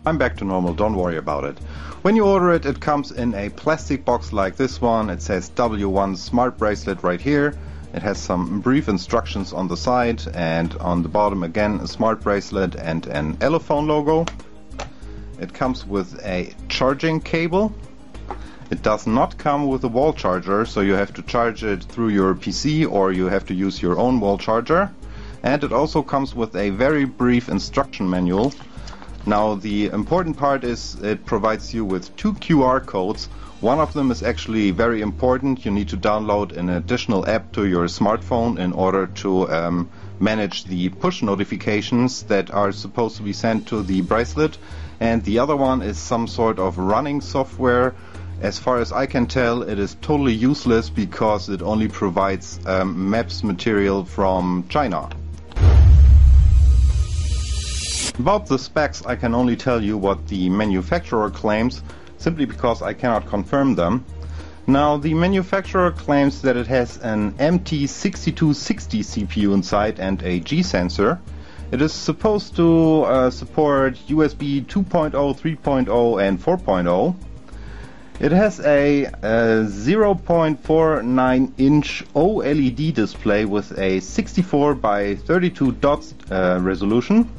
I'm back to normal, don't worry about it. When you order it, it comes in a plastic box like this one. It says W1 Smart Bracelet right here. It has some brief instructions on the side, and on the bottom again a smart bracelet and an telephone logo. It comes with a charging cable. It does not come with a wall charger, so you have to charge it through your PC or you have to use your own wall charger. And it also comes with a very brief instruction manual. Now the important part is it provides you with 2 QR codes. One of them is actually very important. You need to download an additional app to your smartphone in order to manage the push notifications that are supposed to be sent to the bracelet. And the other one is some sort of running software. As far as I can tell, it is totally useless because it only provides maps material from China. About the specs, I can only tell you what the manufacturer claims, simply because I cannot confirm them. Now, the manufacturer claims that it has an MT6260 CPU inside and a G sensor. It is supposed to support USB 2.0, 3.0 and 4.0. It has a 0.49 inch OLED display with a 64 by 32 dots resolution.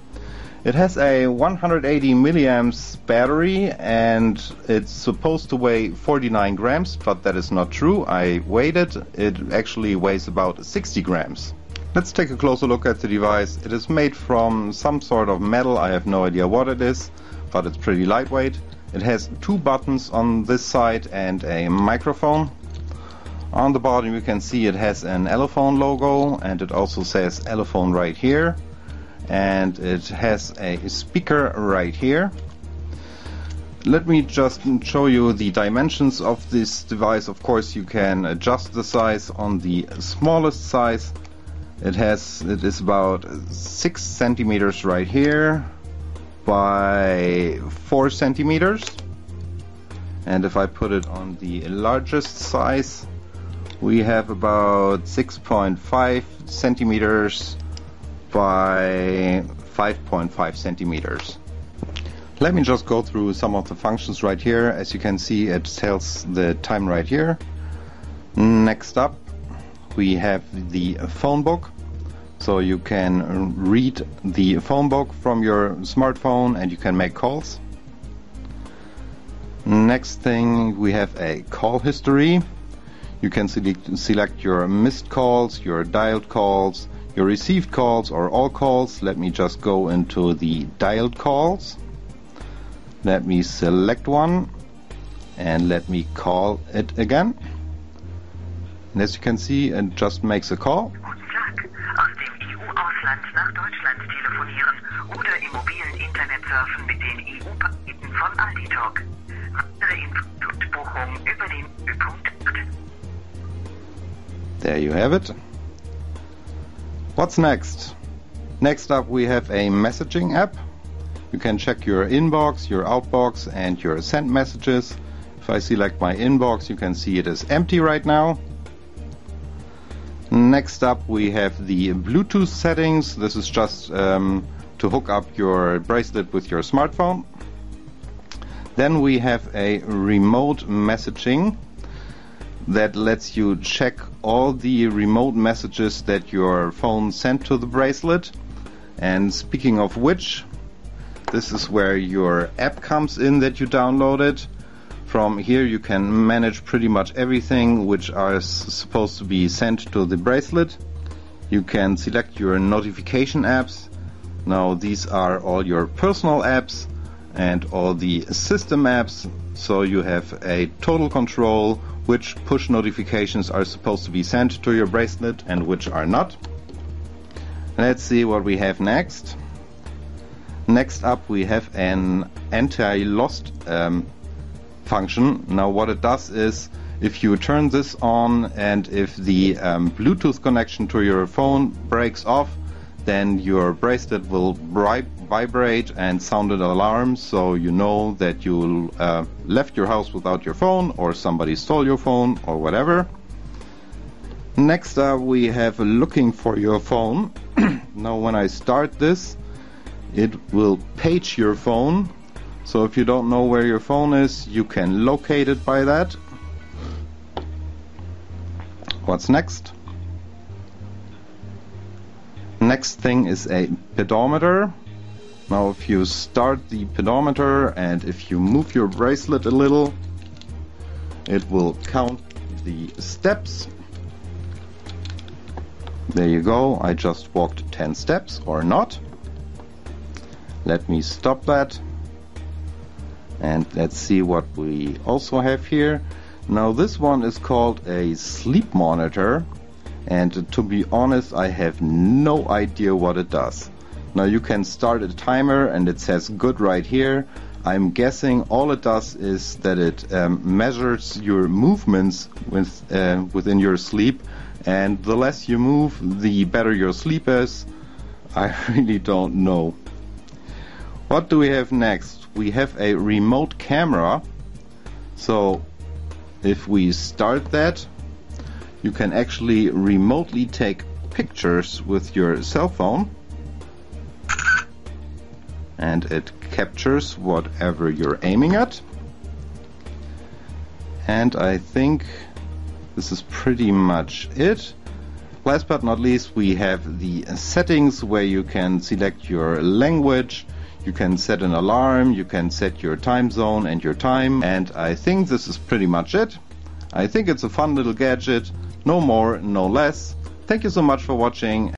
It has a 180 milliamps battery and it's supposed to weigh 49 grams, but that is not true. I weighed it. It actually weighs about 60 grams. Let's take a closer look at the device. It is made from some sort of metal. I have no idea what it is, but it's pretty lightweight. It has 2 buttons on this side and a microphone. On the bottom you can see it has an telephone logo, and it also says telephone right here. And it has a speaker right here. Let me just show you the dimensions of this device. Of course you can adjust the size. On the smallest size it is about 6 centimeters right here by 4 centimeters, and if I put it on the largest size, we have about 6.5 centimeters by 5.5 centimeters. Let me just go through some of the functions right here. As you can see, it tells the time right here. Next up we have the phone book. So you can read the phone book from your smartphone and you can make calls. Next thing, we have a call history. You can select your missed calls, your dialed calls, your received calls or all calls. Let me just go into the dialed calls. Let me select one and let me call it again. And as you can see, it just makes a call. Ausland nach Deutschland telefonieren oder im mobilen Internet surfen mit den EU-Paketen von Alditalk. Weitere Infos und Buchung über den Punkt. There you have it. What's next? Next up we have a messaging app. You can check your inbox, your outbox and your sent messages. If I select my inbox, you can see it is empty right now. Next up we have the Bluetooth settings. This is just to hook up your bracelet with your smartphone. Then we have a remote messaging that lets you check all the remote messages that your phone sent to the bracelet. And speaking of which, this is where your app comes in that you downloaded. From here you can manage pretty much everything which are supposed to be sent to the bracelet. You can select your notification apps. Now these are all your personal apps and all the system apps, so you have a total control which push notifications are supposed to be sent to your bracelet and which are not. Let's see what we have next. Next up we have an anti-lost function. Now what it does is, if you turn this on and if the Bluetooth connection to your phone breaks off, then your bracelet will vibrate and sound an alarm, so you know that you left your house without your phone or somebody stole your phone or whatever. Next up we have looking for your phone. Now when I start this, it will page your phone. So if you don't know where your phone is, you can locate it by that. What's next? Next thing is a pedometer. Now if you start the pedometer and if you move your bracelet a little, it will count the steps. There you go, I just walked 10 steps, or not. Let me stop that. And let's see what we also have here. Now this one is called a sleep monitor. And to be honest, I have no idea what it does. Now you can start a timer and it says good right here. I'm guessing all it does is that it measures your movements within your sleep, and the less you move, the better your sleep is. I really don't know. What do we have next? We have a remote camera. So if we start that, you can actually remotely take pictures with your cell phone, and it captures whatever you're aiming at. And I think this is pretty much it. Last but not least, we have the settings where you can select your language, you can set an alarm, you can set your time zone and your time, and I think this is pretty much it. I think it's a fun little gadget, no more, no less. Thank you so much for watching.